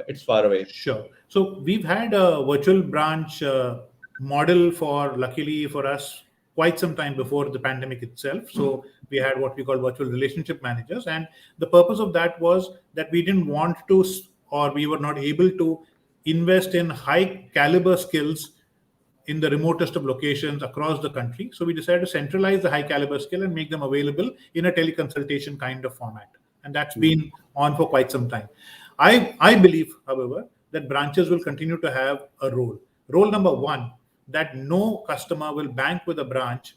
it's far away? Sure. So we've had a virtual branch model for, luckily for us, quite some time before the pandemic itself. So we had what we call virtual relationship managers. And the purpose of that was that we didn't want to, or we were not able to invest in high caliber skills in the remotest of locations across the country. So we decided to centralize the high caliber skill and make them available in a teleconsultation kind of format. And that's been on for quite some time. I believe, however, that branches will continue to have a role. Role number one, that no customer will bank with a branch,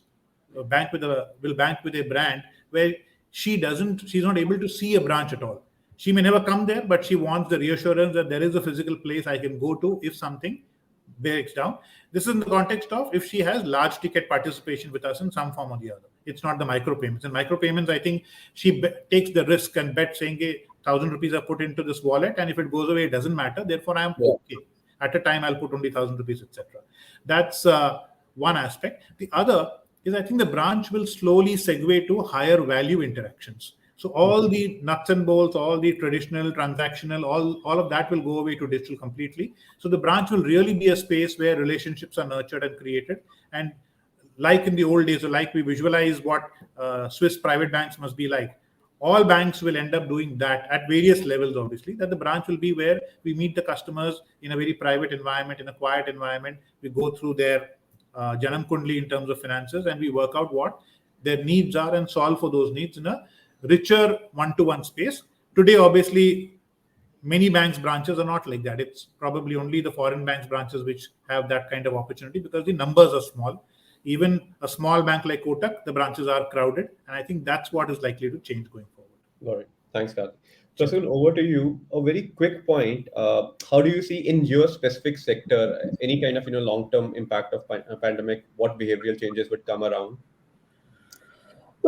will bank with a brand where she's not able to see a branch at all. She may never come there, but she wants the reassurance that there is a physical place I can go to if something breaks down. This is in the context of if she has large ticket participation with us in some form or the other. It's not the micropayments. In micropayments, I think she takes the risk and bet saying, hey, 1,000 rupees are put into this wallet, and if it goes away, it doesn't matter. Therefore, I am Yeah. okay. At a time, I'll put only 1,000 rupees, etc. That's one aspect. The other is I think the branch will slowly segue to higher value interactions. So all the nuts and bolts, all the traditional, transactional, all of that will go away to digital completely. So the branch will really be a space where relationships are nurtured and created. And like in the old days, or like we visualize what Swiss private banks must be like, all banks will end up doing that at various levels, obviously. That the branch will be where we meet the customers in a very private environment, in a quiet environment. We go through their Janam Kundli in terms of finances, and we work out what their needs are and solve for those needs in a richer one-to-one space. Today, obviously, many banks branches are not like that. It's probably only the foreign banks branches which have that kind of opportunity because the numbers are small. Even a small bank like Kotak, the branches are crowded, and I think that's what is likely to change going forward. Got it. Thanks, Karthik. Sure. Prasun, over to you. A very quick point. How do you see in your specific sector any kind of long-term impact of pandemic? What behavioral changes would come around?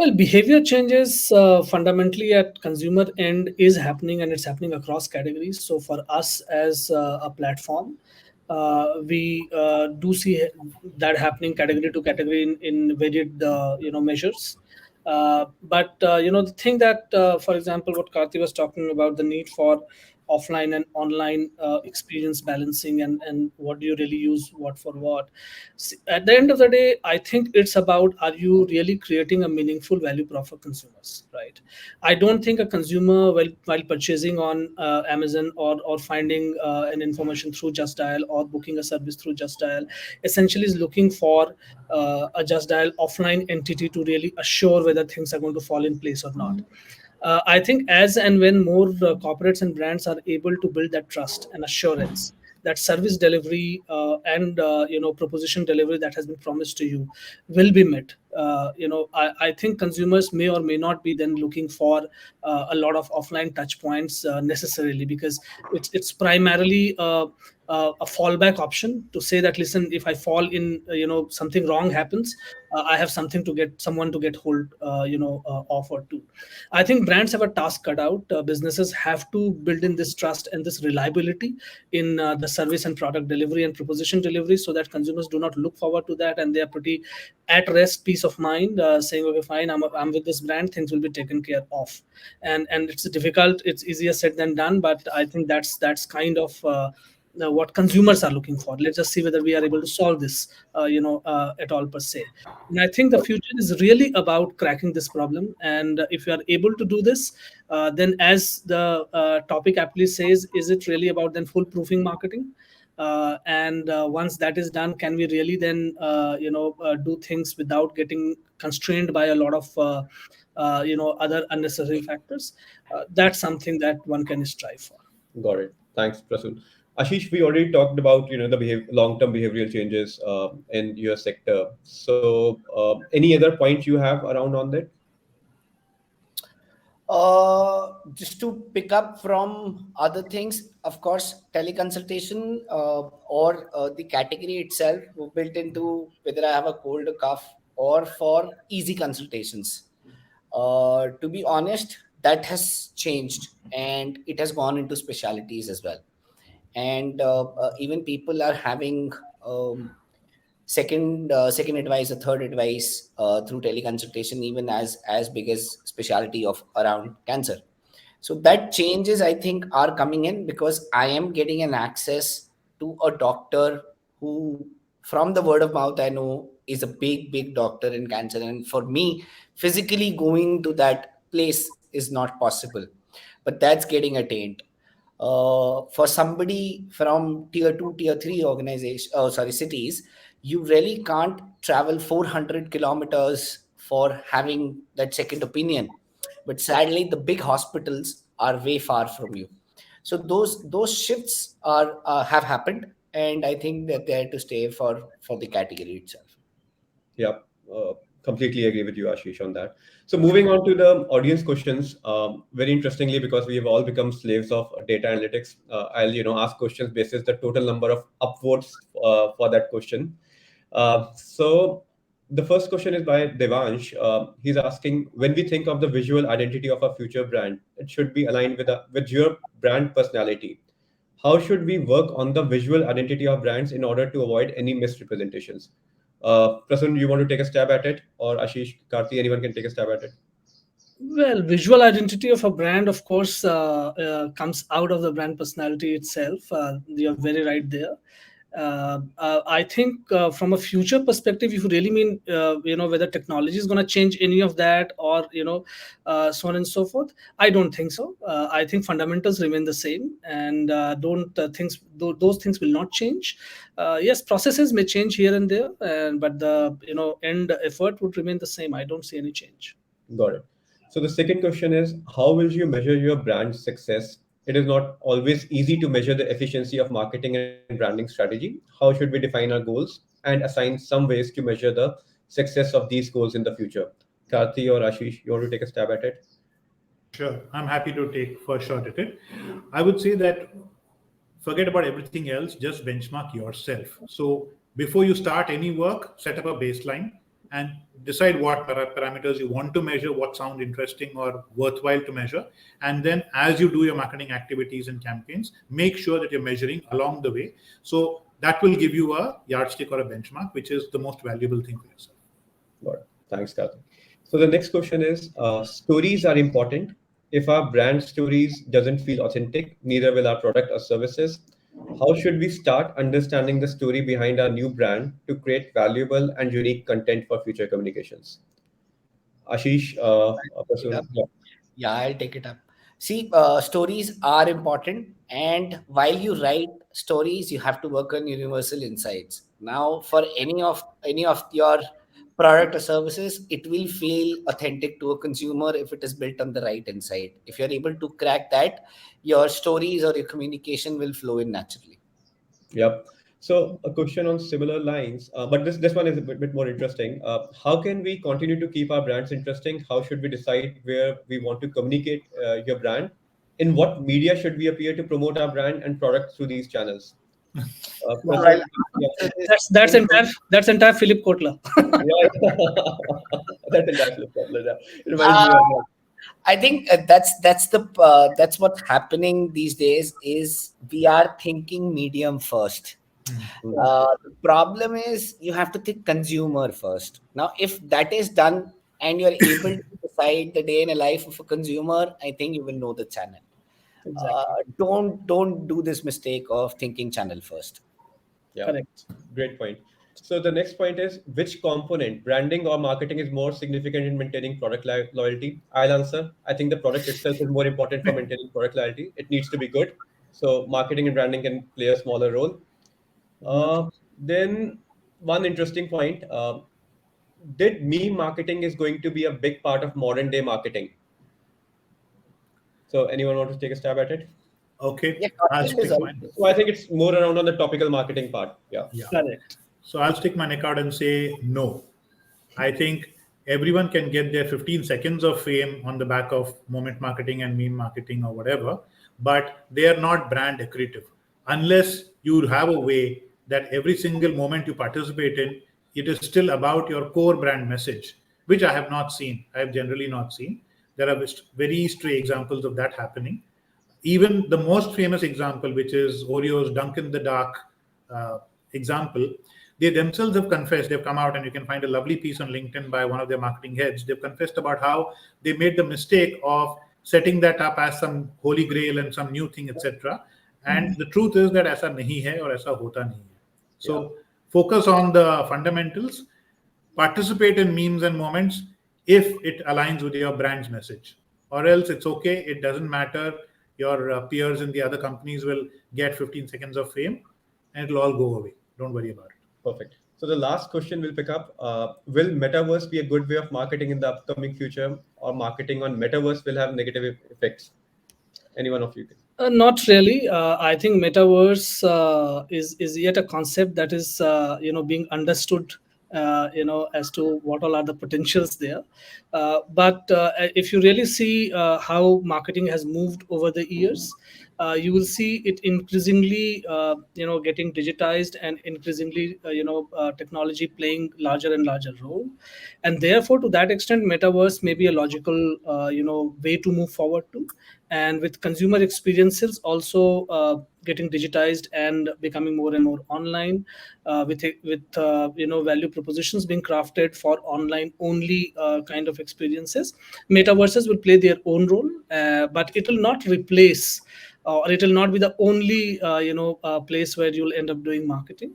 Well, behavior changes fundamentally at consumer end is happening, and it's happening across categories. So for us as a platform, we do see that happening category to category in varied measures. But the thing that, for example, what Karthi was talking about, the need for offline and online experience balancing, and what do you really use what for what. See, at the end of the day, I think it's about, are you really creating a meaningful value prop for consumers, right? I don't think a consumer, while purchasing on Amazon, or finding an information through Just Dial, or booking a service through Just Dial, essentially is looking for a Just Dial offline entity to really assure whether things are going to fall in place or not. I think as and when more corporates and brands are able to build that trust and assurance, that service delivery and proposition delivery that has been promised to you will be met. I think consumers may or may not be then looking for a lot of offline touch points necessarily, because it's primarily a fallback option to say that, listen, if I fall in, something wrong happens, I have something to get someone to get hold of or to. I think brands have a task cut out. Businesses have to build in this trust and this reliability in the service and product delivery and proposition delivery, so that consumers do not look forward to that, and they are pretty at rest, peace of mind, saying, okay, fine, I'm with this brand, things will be taken care of. And it's difficult, it's easier said than done, but I think that's kind of what consumers are looking for. Let's just see whether we are able to solve this, at all per se. And I think the future is really about cracking this problem. And if you are able to do this, then, as the topic aptly says, is it really about then foolproofing marketing? And once that is done, can we really then do things without getting constrained by a lot of other unnecessary factors? That's something that one can strive for. Got it. Thanks, Prasun. Ashish, we already talked about the long-term behavioral changes in your sector. So, any other points you have around on that? Just to pick up from other things, of course, teleconsultation or the category itself built into whether I have a cold or cough, or for easy consultations. To be honest, that has changed, and it has gone into specialities as well. And even people are having second advice or third advice through teleconsultation, even as big as specialty of around cancer. So that changes, I think, are coming in because I am getting an access to a doctor who, from the word of mouth, I know is a big doctor in cancer. And for me, physically going to that place is not possible, but that's getting attained. For somebody from tier 2, tier 3 organization, cities, you really can't travel 400 kilometers for having that second opinion. But sadly, the big hospitals are way far from you. So those shifts are have happened, and I think that they're to stay for the category itself. Yeah, uh, completely agree with you, Ashish, on that. So moving on to the audience questions, very interestingly, because we have all become slaves of data analytics, I'll ask questions basis the total number of upvotes for that question. So the first question is by Devansh. He's asking, when we think of the visual identity of a future brand, it should be aligned with your brand personality. How should we work on the visual identity of brands in order to avoid any misrepresentations? Prasun, you want to take a stab at it, or Ashish, Karthi, anyone can take a stab at it? Well, visual identity of a brand, of course, comes out of the brand personality itself. You're very right there. I think from a future perspective, if you really mean, whether technology is going to change any of that, or so on and so forth, I don't think so. I think fundamentals remain the same, and don't those things will not change. Yes, processes may change here and there, but the end effort would remain the same. I don't see any change. Got it. So the second question is, how will you measure your brand success? It is not always easy to measure the efficiency of marketing and branding strategy. How should we define our goals and assign some ways to measure the success of these goals in the future? Karthi or Ashish, you want to take a stab at it? Sure, I'm happy to take first shot at it. I would say that forget about everything else, just benchmark yourself. So before you start any work, set up a baseline and decide what parameters you want to measure, what sound interesting or worthwhile to measure. And then as you do your marketing activities and campaigns, make sure that you're measuring along the way. So that will give you a yardstick or a benchmark, which is the most valuable thing for yourself. Got it. Thanks, Karthik. So the next question is, stories are important. If our brand stories doesn't feel authentic, neither will our product or services. How should we start understanding the story behind our new brand to create valuable and unique content for future communications? Ashish, a Pick it up. person, yeah. Yeah, I'll take it up. See, stories are important, and while you write stories, you have to work on universal insights. Now, for any of your product or services, it will feel authentic to a consumer if it is built on the right insight. If you're able to crack that, your stories or your communication will flow in naturally. Yep. So a question on similar lines, but this one is a bit more interesting. How can we continue to keep our brands interesting? How should we decide where we want to communicate your brand? In what media should we appear to promote our brand and product through these channels? So Prasun, I'll yeah, answer this That's in entire Philip Kotler. yeah, that's entirely popular. Yeah. It reminds uh, me of that. I think that's what's happening these days is we are thinking medium first. Hmm. The problem is you have to think consumer first. Now, if that is done and you're able to decide the day in a life of a consumer, I think you will know the channel. Exactly. Don't do this mistake of thinking channel first. Yeah, Correct. great point. So the next point is, which component, branding or marketing, is more significant in maintaining product loyalty? I'll answer. I think the product itself is more important for maintaining product loyalty. It needs to be good. So marketing and branding can play a smaller role. Nothing. Then one interesting point, did meme marketing is going to be a big part of modern day marketing? So anyone want to take a stab at it? Okay, Yeah, I'll content is stick mine. also So I think it's more around on the topical marketing part. Yeah. Yeah. Correct. So I'll stick my neck out and say no. I think everyone can get their 15 seconds of fame on the back of moment marketing and meme marketing or whatever, but they are not brand accretive unless you have a way that every single moment you participate in, it is still about your core brand message, which I have not seen. I have generally not seen. There are very stray examples of that happening. Even the most famous example, which is Oreo's Dunk in the Dark uh, example, they themselves have confessed. They've come out, and you can find a lovely piece on LinkedIn by one of their marketing heads. They've confessed about how they made the mistake of setting that up as some holy grail and some new thing, etc. And the truth is that ऐसा नहीं है और ऐसा होता नहीं है. Yeah. So focus on the fundamentals, participate in memes and moments if it aligns with your brand's message, or else it's okay, it doesn't matter. Your peers in the other companies will get 15 seconds of fame and it'll all go away. Don't worry about it. Perfect. So the last question we'll pick up, will metaverse be a good way of marketing in the upcoming future, or marketing on metaverse will have negative effects? Any one of you can. Not really. I think metaverse is yet a concept that is being understood. As to what all are the potentials there. But if you really see how marketing has moved over the years, you will see it increasingly, getting digitized and increasingly, technology playing larger and larger role. And therefore, to that extent, metaverse may be a logical, way to move forward to. And with consumer experiences also getting digitized and becoming more and more online, with value propositions being crafted for online only kind of experiences, metaverses will play their own role, but it will not replace, or it will not be the only place where you'll end up doing marketing.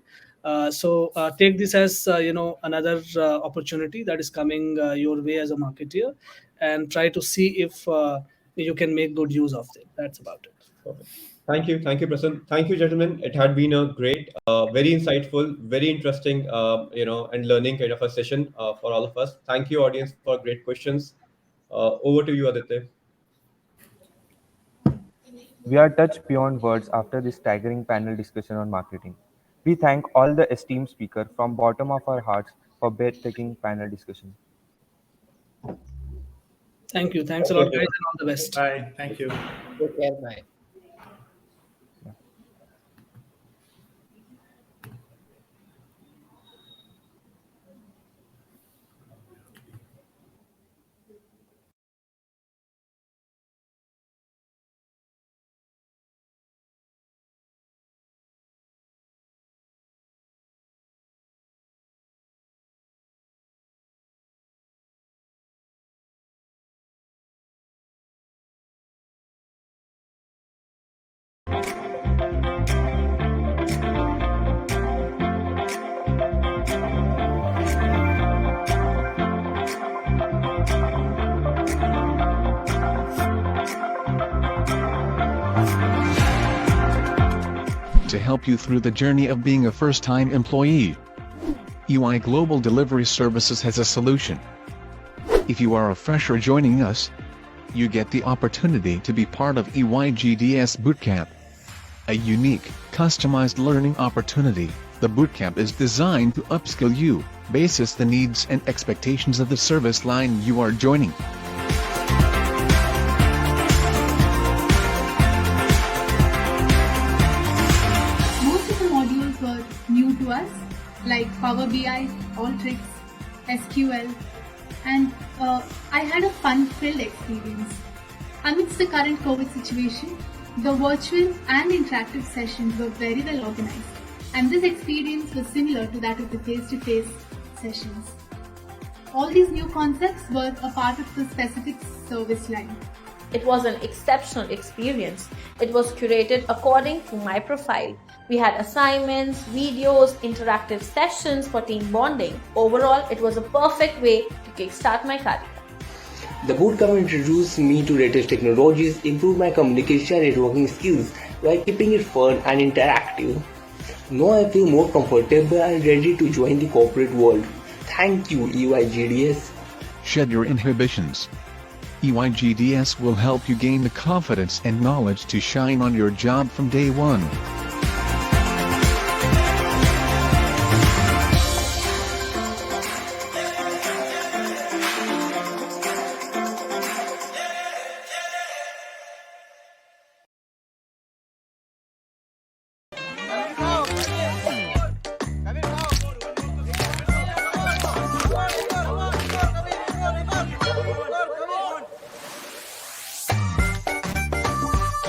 So take this as another opportunity that is coming your way as a marketeer, and try to see if you can make good use of it. That's about it. Perfect. Thank you, Prasan. Thank you, gentlemen. It had been a great, very insightful, very interesting, and learning kind of a session for all of us. Thank you, audience, for great questions. Over to you, Aditya. We are touched beyond words after this staggering panel discussion on marketing. We thank all the esteemed speakers from bottom of our hearts for breathtaking panel discussion. Thank you. Thanks a Thank you, lot, guys, everyone. and all the best. Bye. Thank you. take care. Bye. to help you through the journey of being a first-time employee. EY Global Delivery Services has a solution. If you are a fresher joining us, you get the opportunity to be part of EY GDS Bootcamp. A unique, customized learning opportunity. The bootcamp is designed to upskill you, basis the needs and expectations of the service line you are joining. Most of the modules were new to us, like Power BI, Alteryx, SQL, and I had a fun-filled experience. Amidst the current COVID situation, the virtual and interactive sessions were very well organized, and this experience was similar to that of the face-to-face sessions. All these new concepts were a part of the specific service line. It was an exceptional experience. It was curated according to my profile. We had assignments, videos, interactive sessions for team bonding. Overall, it was a perfect way to kickstart my career. The bootcamp introduced me to latest technologies, improved my communication and networking skills while keeping it fun and interactive. Now I feel more comfortable and ready to join the corporate world. Thank you, EYGDS. Shed your inhibitions. EYGDS will help you gain the confidence and knowledge to shine on your job from day one.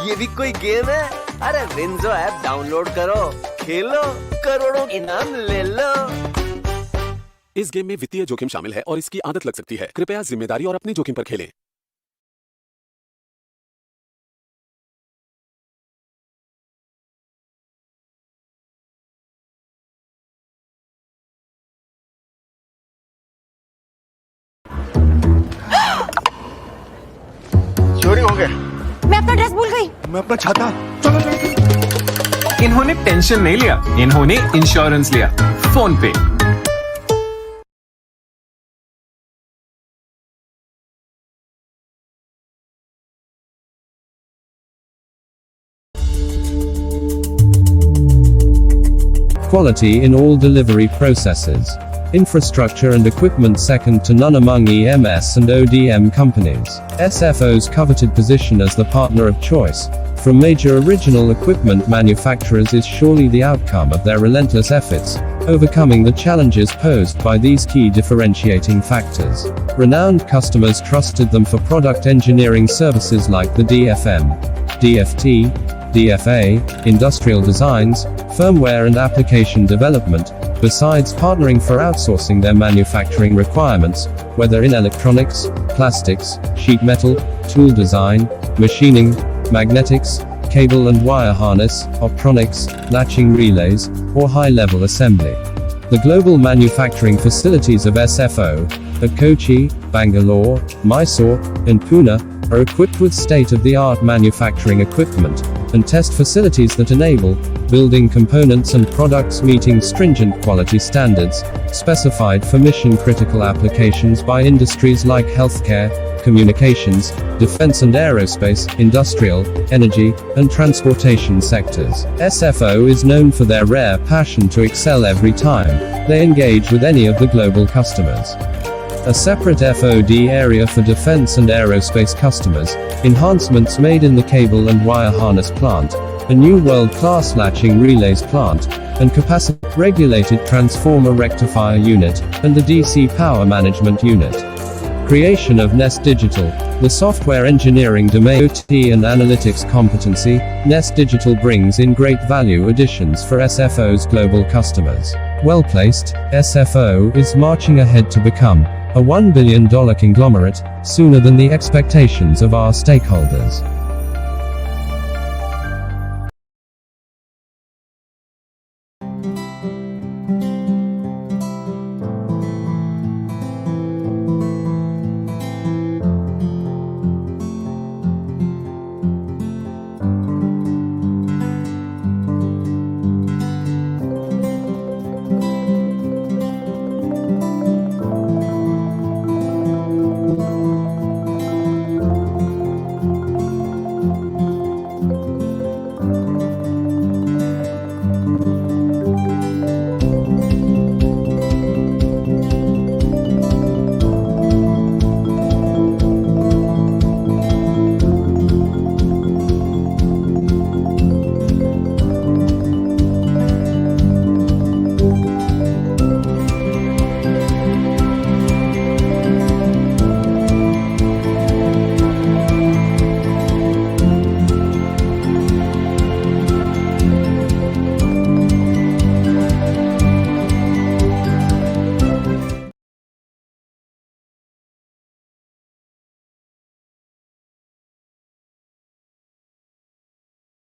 ये भी कोई game है? अरे WinZO app download करो, खेलो, करोड़ों इनाम ले लो। इस गेम में वित्तीय जोखिम शामिल है और इसकी आदत लग सकती है। कृपया जिम्मेदारी और अपने जोखिम पर खेलें। चोरी हो गया। मैं अपना ड्रेस भूल गई। मैं अपना छाता। चलो। इन्होंने टेंशन नहीं लिया, इन्होंने इंश्योरेंस लिया। फोन पे। Quality in all delivery processes. Infrastructure and equipment second to none among EMS and ODM companies. SFO's coveted position as the partner of choice from major original equipment manufacturers is surely the outcome of their relentless efforts, overcoming the challenges posed by these key differentiating factors. Renowned customers trusted them for product engineering services like the DFM, DFT, DFA, industrial designs, firmware and application development, besides partnering for outsourcing their manufacturing requirements, whether in electronics, plastics, sheet metal, tool design, machining, magnetics, cable and wire harness, optronics, latching relays, or high-level assembly. The global manufacturing facilities of SFO, at Kochi, Bangalore, Mysore, and Pune, are equipped with state-of-the-art manufacturing equipment and test facilities that enable building components and products meeting stringent quality standards specified for mission-critical applications by industries like healthcare, communications, defense and aerospace, industrial, energy, and transportation sectors. SFO is known for their rare passion to excel every time they engage with any of the global customers. A separate FOD area for defense and aerospace customers, enhancements made in the cable and wire harness plant, a new world-class latching relays plant, and capacity-regulated transformer rectifier unit, and the DC power management unit. Creation of Nest Digital, the software engineering domain OT and analytics competency. Nest Digital brings in great value additions for SFO's global customers. Well placed, SFO is marching ahead to become a $1 billion conglomerate sooner than the expectations of our stakeholders.